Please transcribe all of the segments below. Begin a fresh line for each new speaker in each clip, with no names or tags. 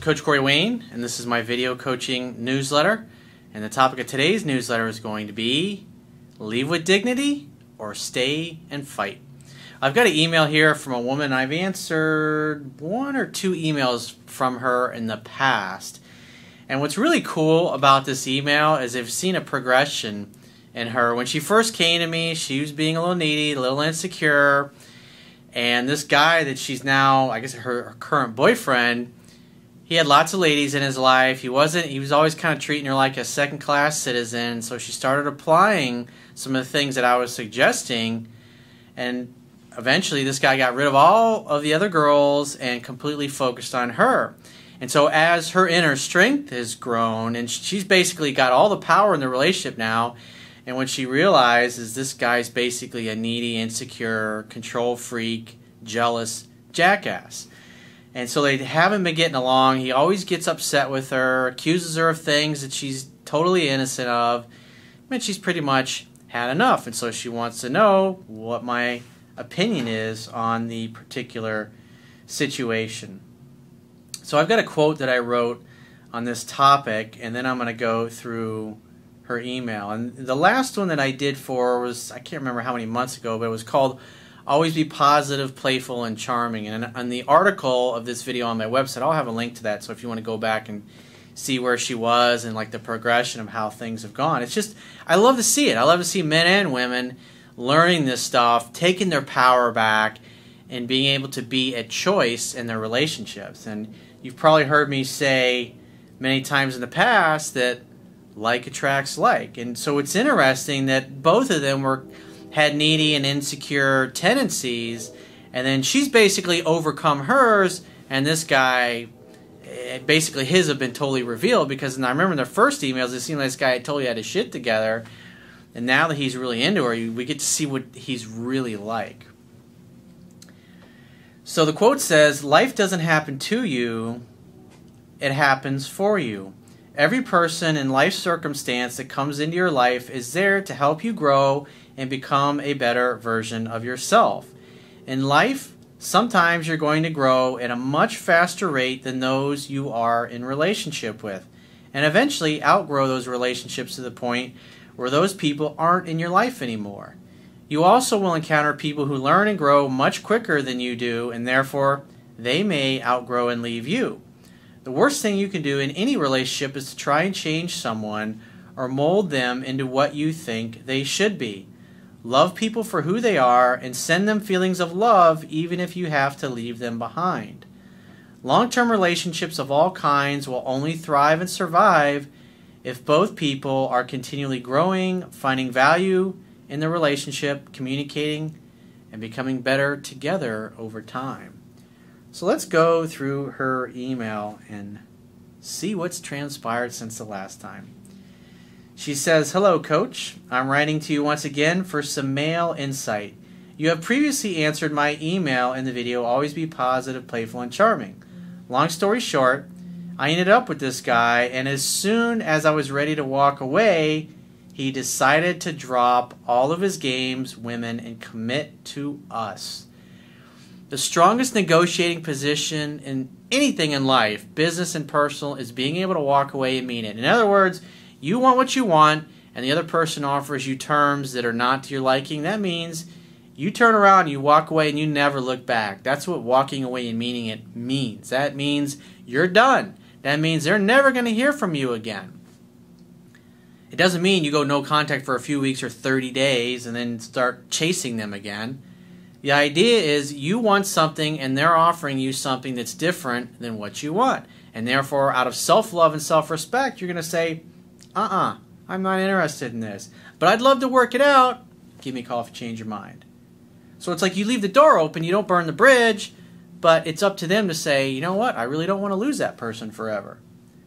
Coach Corey Wayne, and this is my video coaching newsletter. And the topic of today's newsletter is going to be leave with dignity or stay and fight. I've got an email here from a woman. I've answered 1 or 2 emails from her in the past. And what's really cool about this email is I've seen a progression in her. When she first came to me, she was being a little needy, a little insecure. And this guy that she's now, I guess her current boyfriend, he had lots of ladies in his life. He was always kind of treating her like a second-class citizen. So she started applying some of the things that I was suggesting. And eventually this guy got rid of all of the other girls and completely focused on her. And so as her inner strength has grown, and she's basically got all the power in the relationship now, and what she realizes, this guy's basically a needy, insecure, control freak, jealous jackass. And so they haven't been getting along. He always gets upset with her, accuses her of things that she's totally innocent of, and she's pretty much had enough. And so she wants to know what my opinion is on the particular situation. So I've got a quote that I wrote on this topic, and then I'm going to go through her email. And the last one that I did for her was, I can't remember how many months ago, but it was called Always Be Positive, Playful, and Charming. And on the article of this video on my website, I'll have a link to that, so if you want to go back and see where she was and like the progression of how things have gone. It's just, I love to see it. I love to see men and women learning this stuff, taking their power back, and being able to be at choice in their relationships. And you've probably heard me say many times in the past that like attracts like. And so it's interesting that both of them had needy and insecure tendencies, and then she's basically overcome hers, and this guy, basically his have been totally revealed, because I remember in their first emails it seemed like this guy had totally had his shit together, and now that he's really into her, we get to see what he's really like. So the quote says, "Life doesn't happen to you, it happens for you. Every person and life circumstance that comes into your life is there to help you grow and become a better version of yourself. In life, sometimes you're going to grow at a much faster rate than those you are in relationship with, and eventually outgrow those relationships to the point where those people aren't in your life anymore. You also will encounter people who learn and grow much quicker than you do, and therefore they may outgrow and leave you. The worst thing you can do in any relationship is to try and change someone or mold them into what you think they should be. Love people for who they are and send them feelings of love even if you have to leave them behind. Long-term relationships of all kinds will only thrive and survive if both people are continually growing, finding value in the relationship, communicating, and becoming better together over time." So let's go through her email and see what's transpired since the last time. She says, "Hello, Coach. I'm writing to you once again for some male insight. You have previously answered my email in the video, Always Be Positive, Playful, and Charming. Long story short, I ended up with this guy, and as soon as I was ready to walk away, he decided to drop all of his games, women, and commit to us. The strongest negotiating position in anything in life, business and personal, is being able to walk away and mean it. In other words, you want what you want, and the other person offers you terms that are not to your liking. That means you turn around, you walk away, and you never look back. That's what walking away and meaning it means. That means you're done. That means they're never going to hear from you again. It doesn't mean you go no contact for a few weeks or 30 days and then start chasing them again. The idea is you want something, and they're offering you something that's different than what you want. And therefore, out of self-love and self-respect, you're going to say, I'm not interested in this. But I'd love to work it out. Give me a call if you change your mind. So it's like you leave the door open, you don't burn the bridge, but it's up to them to say, you know what, I really don't want to lose that person forever.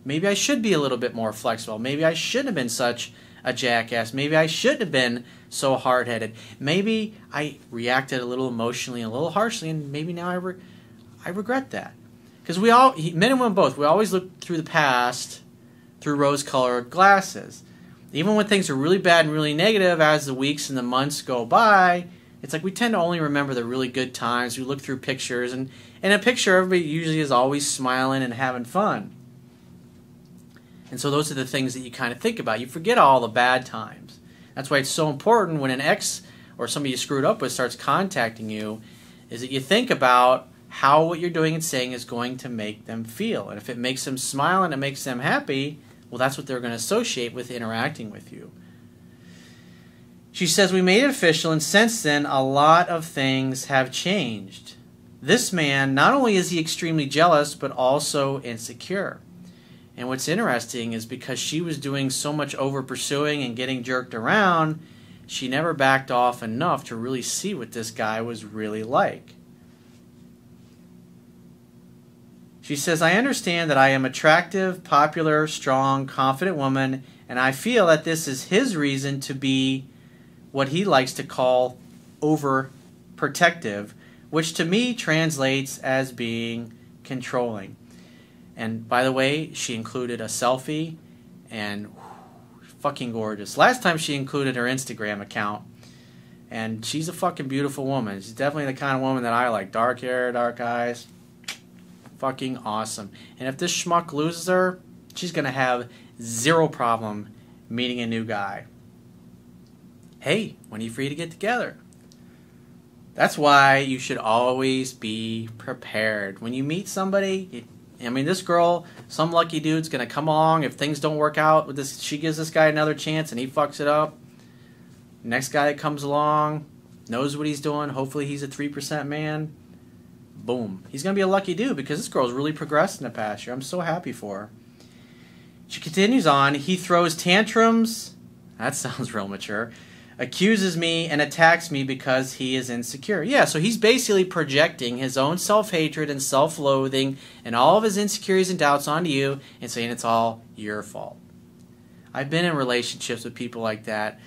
Maybe I should be a little bit more flexible. Maybe I shouldn't have been such a jackass. Maybe I shouldn't have been so hard-headed. Maybe I reacted a little emotionally, a little harshly, and maybe now I regret that. Because we all, men and women both, we always look through the past through rose-colored glasses. Even when things are really bad and really negative, as the weeks and the months go by, It's like we tend to only remember the really good times. We look through pictures, and in a picture, everybody usually is always smiling and having fun. And so those are the things that you kind of think about. You forget all the bad times. That's why it's so important when an ex or somebody you screwed up with starts contacting you, is that you think about how what you're doing and saying is going to make them feel. And if it makes them smile and it makes them happy, well, that's what they're going to associate with interacting with you. She says, we made it official, and since then, a lot of things have changed. This man, not only is he extremely jealous, but also insecure. And what's interesting is because she was doing so much over-pursuing and getting jerked around, she never backed off enough to really see what this guy was really like. She says, I understand that I am attractive, popular, strong, confident woman, and I feel that this is his reason to be what he likes to call overprotective, which to me translates as being controlling. And by the way, she included a selfie, and fucking gorgeous. Last time she included her Instagram account, and she's a fucking beautiful woman. She's definitely the kind of woman that I like. Dark hair, dark eyes. Fucking awesome. And if this schmuck loses her, she's going to have zero problem meeting a new guy. Hey, when are you free to get together? That's why you should always be prepared. When you meet somebody, I mean, this girl, some lucky dude's going to come along. If things don't work out with this, she gives this guy another chance and he fucks it up. Next guy that comes along knows what he's doing. Hopefully he's a 3% man. Boom. He's going to be a lucky dude because this girl's really progressed in the past year. I'm so happy for her. She continues on. He throws tantrums. That sounds real mature. Accuses me and attacks me because he is insecure. Yeah, so he's basically projecting his own self-hatred and self-loathing and all of his insecurities and doubts onto you and saying it's all your fault. I've been in relationships with people like that.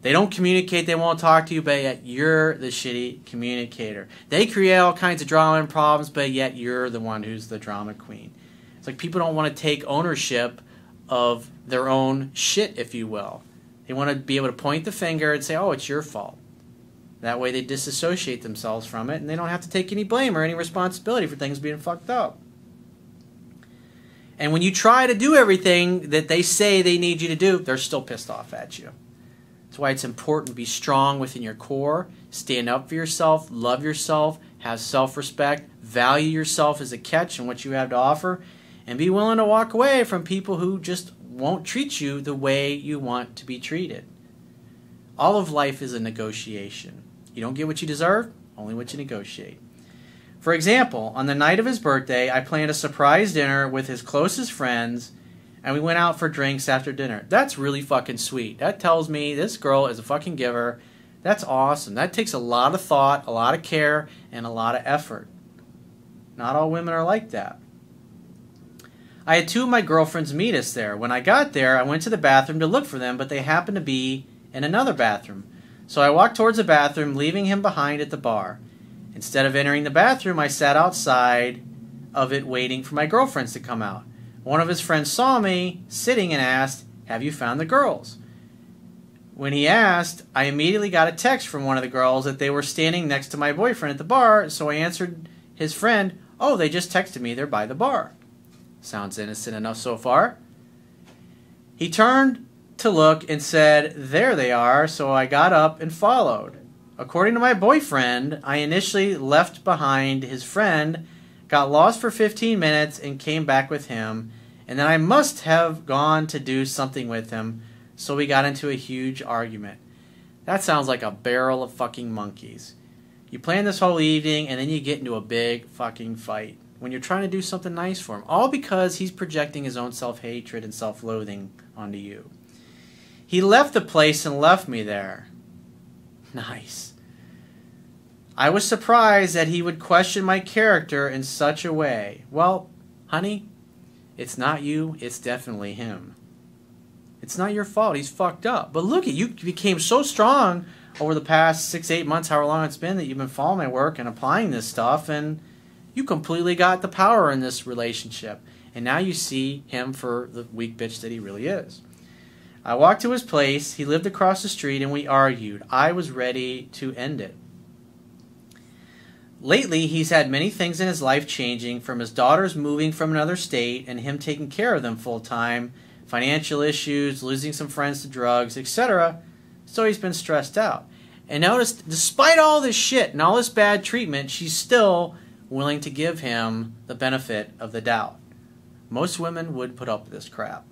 They don't communicate, they won't talk to you, but yet you're the shitty communicator. They create all kinds of drama and problems, but yet you're the one who's the drama queen. It's like people don't want to take ownership of their own shit, if you will. They want to be able to point the finger and say, oh, it's your fault. That way they disassociate themselves from it, and they don't have to take any blame or any responsibility for things being fucked up. And when you try to do everything that they say they need you to do, they're still pissed off at you. That's why it's important to be strong within your core, stand up for yourself, love yourself, have self-respect, value yourself as a catch and what you have to offer, and be willing to walk away from people who just won't treat you the way you want to be treated. All of life is a negotiation. You don't get what you deserve, only what you negotiate. For example, on the night of his birthday, I planned a surprise dinner with his closest friends, and we went out for drinks after dinner. That's really fucking sweet. That tells me this girl is a fucking giver. That's awesome. That takes a lot of thought, a lot of care, and a lot of effort. Not all women are like that. I had two of my girlfriends meet us there. When I got there, I went to the bathroom to look for them, but they happened to be in another bathroom. So I walked towards the bathroom, leaving him behind at the bar. Instead of entering the bathroom, I sat outside of it waiting for my girlfriends to come out. One of his friends saw me sitting and asked, "Have you found the girls?" When he asked, I immediately got a text from one of the girls that they were standing next to my boyfriend at the bar, so I answered his friend, "Oh, they just texted me, they're by the bar." Sounds innocent enough so far. He turned to look and said, "There they are," so I got up and followed. According to my boyfriend, I initially left behind his friend, got lost for 15 minutes, and came back with him, and then I must have gone to do something with him, so we got into a huge argument. That sounds like a barrel of fucking monkeys. You plan this whole evening, and then you get into a big fucking fight when you're trying to do something nice for him, all because he's projecting his own self-hatred and self-loathing onto you. He left the place and left me there. Nice. I was surprised that he would question my character in such a way. Well, honey, it's not you, it's definitely him. It's not your fault, he's fucked up. But look, you became so strong over the past 6-8 months, however long it's been, that you've been following my work and applying this stuff, and you completely got the power in this relationship. And now you see him for the weak bitch that he really is. I walked to his place. He lived across the street, and we argued. I was ready to end it. Lately, he's had many things in his life changing, from his daughters moving from another state and him taking care of them full time, financial issues, losing some friends to drugs, etc. So he's been stressed out. And notice, despite all this shit and all this bad treatment, she's still willing to give him the benefit of the doubt. Most women would put up with this crap.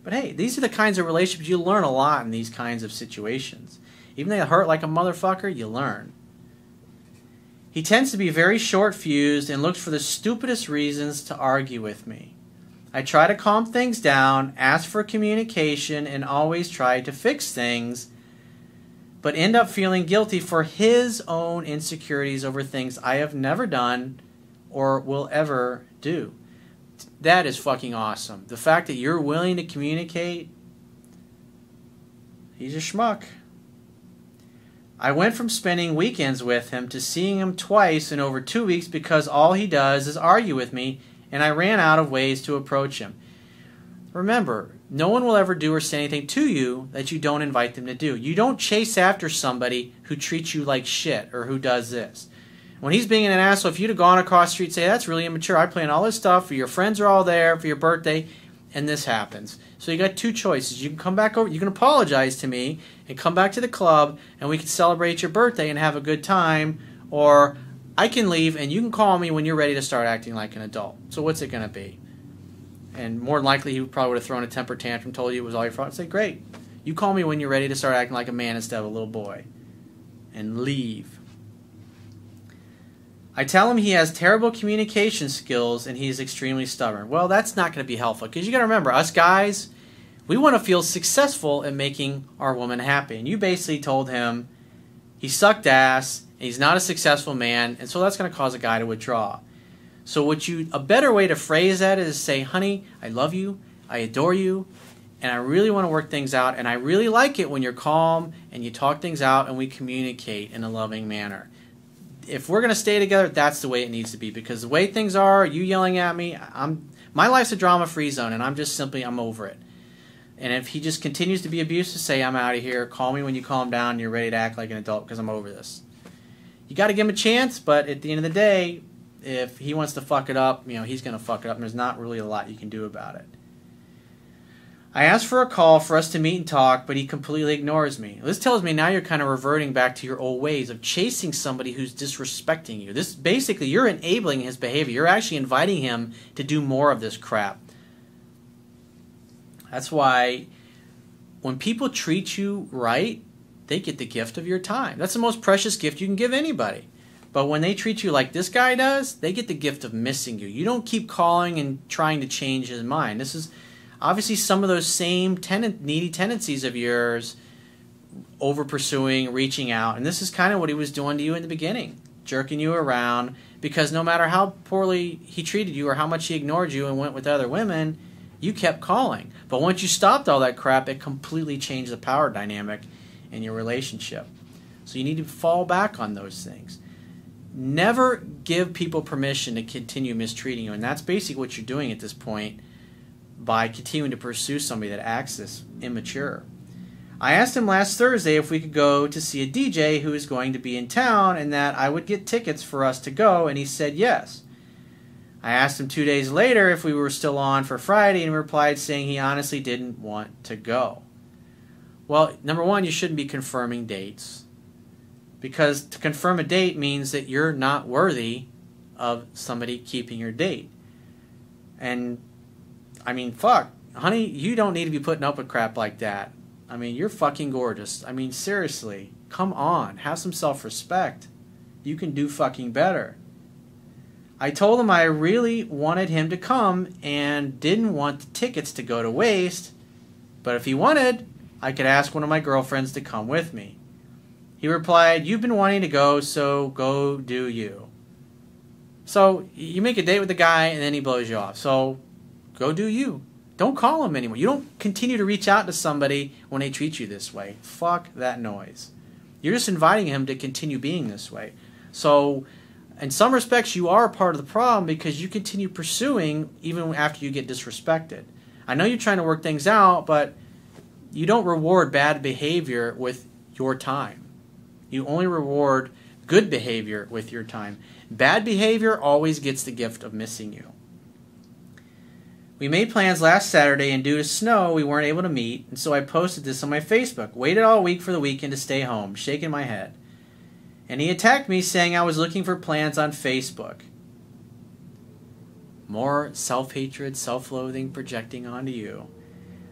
But hey, these are the kinds of relationships you learn a lot in these kinds of situations. Even though they hurt like a motherfucker, you learn. He tends to be very short-fused and looks for the stupidest reasons to argue with me. I try to calm things down, ask for communication, and always try to fix things, but end up feeling guilty for his own insecurities over things I have never done or will ever do. That is fucking awesome. The fact that you're willing to communicate, he's a schmuck. I went from spending weekends with him to seeing him twice in over 2 weeks because all he does is argue with me, and I ran out of ways to approach him. Remember, no one will ever do or say anything to you that you don't invite them to do. You don't chase after somebody who treats you like shit or who does this. When he's being an asshole, if you'd have gone across the street and say, that's really immature, I plan all this stuff, for your friends are all there, for your birthday, and this happens. So you got two choices. You can come back over, you can apologize to me and come back to the club and we can celebrate your birthday and have a good time, or I can leave and you can call me when you're ready to start acting like an adult. So what's it going to be? And more than likely he probably would have thrown a temper tantrum, told you it was all your fault. I'd say, great. You call me when you're ready to start acting like a man instead of a little boy. And leave. I tell him he has terrible communication skills and he's extremely stubborn. Well, that's not going to be helpful because you got to remember, us guys, we want to feel successful in making our woman happy. And you basically told him he sucked ass, and he's not a successful man, and so that's going to cause a guy to withdraw. So a better way to phrase that is say, honey, I love you, I adore you, and I really want to work things out, and I really like it when you're calm and you talk things out and we communicate in a loving manner. If we're going to stay together, that's the way it needs to be, because the way things are, you yelling at me, my life's a drama-free zone, and I'm over it. And if he just continues to be abusive, say, I'm out of here, call me when you calm down and you're ready to act like an adult because I'm over this. You got to give him a chance, but at the end of the day, if he wants to fuck it up, he's going to fuck it up, and there's not really a lot you can do about it. I asked for a call for us to meet and talk, but he completely ignores me. This tells me now you're kind of reverting back to your old ways of chasing somebody who's disrespecting you. This basically, you're enabling his behavior. You're actually inviting him to do more of this crap. That's why when people treat you right, they get the gift of your time. That's the most precious gift you can give anybody. But when they treat you like this guy does, they get the gift of missing you. You don't keep calling and trying to change his mind. This is obviously some of those same needy tendencies of yours, over pursuing, reaching out. And this is kind of what he was doing to you in the beginning, jerking you around, because no matter how poorly he treated you or how much he ignored you and went with other women, you kept calling. But once you stopped all that crap, it completely changed the power dynamic in your relationship. So you need to fall back on those things. Never give people permission to continue mistreating you. And that's basically what you're doing at this point by continuing to pursue somebody that acts this immature. I asked him last Thursday if we could go to see a DJ who is going to be in town and that I would get tickets for us to go, and he said yes. I asked him 2 days later if we were still on for Friday, and he replied saying he honestly didn't want to go. Well, number one, you shouldn't be confirming dates, because to confirm a date means that you're not worthy of somebody keeping your date. And, I mean, fuck, honey, you don't need to be putting up with crap like that. I mean, you're fucking gorgeous. I mean, seriously, come on, have some self-respect. You can do fucking better. I told him I really wanted him to come and didn't want the tickets to go to waste, but if he wanted, I could ask one of my girlfriends to come with me. He replied, you've been wanting to go, so go do you. So you make a date with the guy and then he blows you off. So go do you. Don't call him anymore. You don't continue to reach out to somebody when they treat you this way. Fuck that noise. You're just inviting him to continue being this way. So in some respects, you are a part of the problem because you continue pursuing even after you get disrespected. I know you're trying to work things out, but you don't reward bad behavior with your time. You only reward good behavior with your time. Bad behavior always gets the gift of missing you. We made plans last Saturday, and due to snow, we weren't able to meet, and so I posted this on my Facebook. Waited all week for the weekend to stay home, shaking my head. And he attacked me saying I was looking for plans on Facebook. More self-hatred, self-loathing projecting onto you.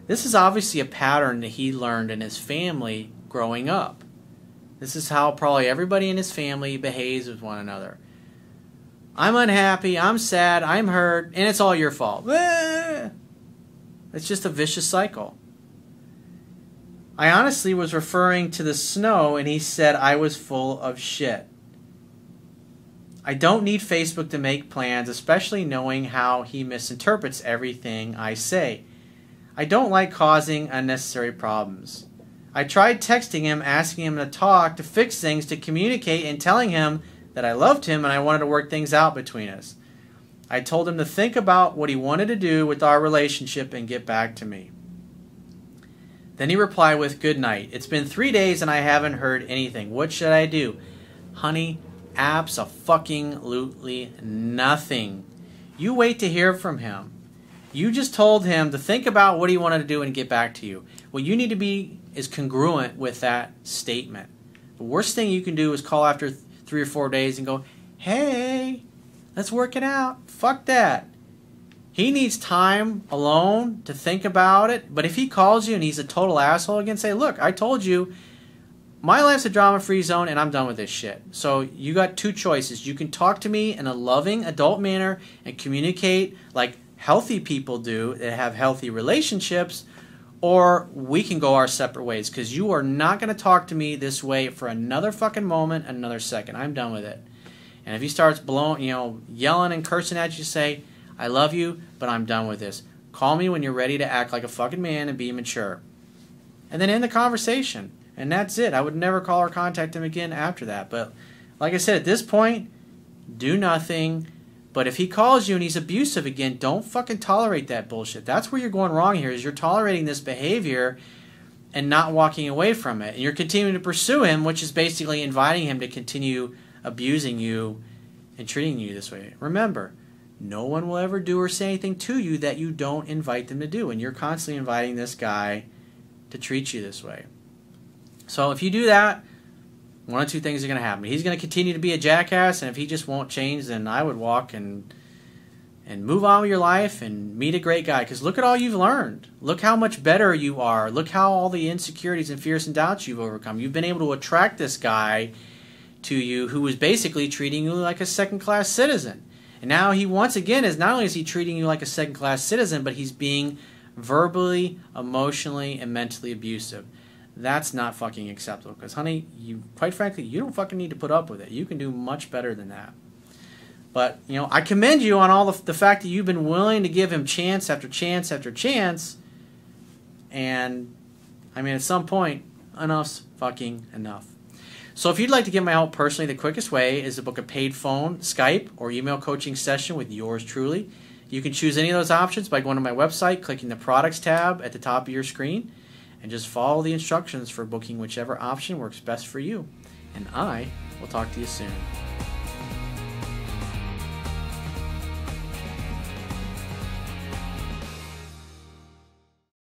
This is obviously a pattern that he learned in his family growing up. This is how probably everybody in his family behaves with one another. I'm unhappy, I'm sad, I'm hurt, and it's all your fault. It's just a vicious cycle. I honestly was referring to the snow, and he said I was full of shit. I don't need Facebook to make plans, especially knowing how he misinterprets everything I say. I don't like causing unnecessary problems. I tried texting him, asking him to talk, to fix things, to communicate, and telling him that I loved him and I wanted to work things out between us. I told him to think about what he wanted to do with our relationship and get back to me. Then he replied with, "Good night. It's been 3 days and I haven't heard anything. What should I do?" Honey, abso-fucking-lutely nothing. You wait to hear from him. You just told him to think about what he wanted to do and get back to you. What you need to be is congruent with that statement. The worst thing you can do is call after 3 or 4 days and go, "Hey, let's work it out." Fuck that. He needs time alone to think about it. But if he calls you and he's a total asshole again, say, "Look, I told you my life's a drama-free zone and I'm done with this shit. So you got two choices. You can talk to me in a loving adult manner and communicate like healthy people do that have healthy relationships, or we can go our separate ways, because you are not going to talk to me this way for another fucking moment, another second. I'm done with it." And if he starts yelling and cursing at you, say, "I love you, but I'm done with this. Call me when you're ready to act like a fucking man and be mature." And then end the conversation. And that's it. I would never call or contact him again after that. But like I said, at this point, do nothing. But if he calls you and he's abusive again, don't fucking tolerate that bullshit. That's where you're going wrong here, is you're tolerating this behavior and not walking away from it. And you're continuing to pursue him, which is basically inviting him to continue abusing you and treating you this way. Remember, no one will ever do or say anything to you that you don't invite them to do. And you're constantly inviting this guy to treat you this way. So if you do that, one of two things are going to happen. He's going to continue to be a jackass, and if he just won't change, then I would walk and move on with your life and meet a great guy. Because look at all you've learned. Look how much better you are. Look how all the insecurities and fears and doubts you've overcome. You've been able to attract this guy to you who was basically treating you like a second-class citizen. And now he, once again, is not only is he treating you like a second-class citizen, but he's being verbally, emotionally, and mentally abusive. That's not fucking acceptable. Because, honey, quite frankly, you don't fucking need to put up with it. You can do much better than that. But, I commend you on all the fact that you've been willing to give him chance after chance after chance. And, at some point, enough's fucking enough. So if you'd like to get my help personally, the quickest way is to book a paid phone, Skype, or email coaching session with yours truly. You can choose any of those options by going to my website, clicking the products tab at the top of your screen, and just follow the instructions for booking whichever option works best for you. And I will talk to you soon.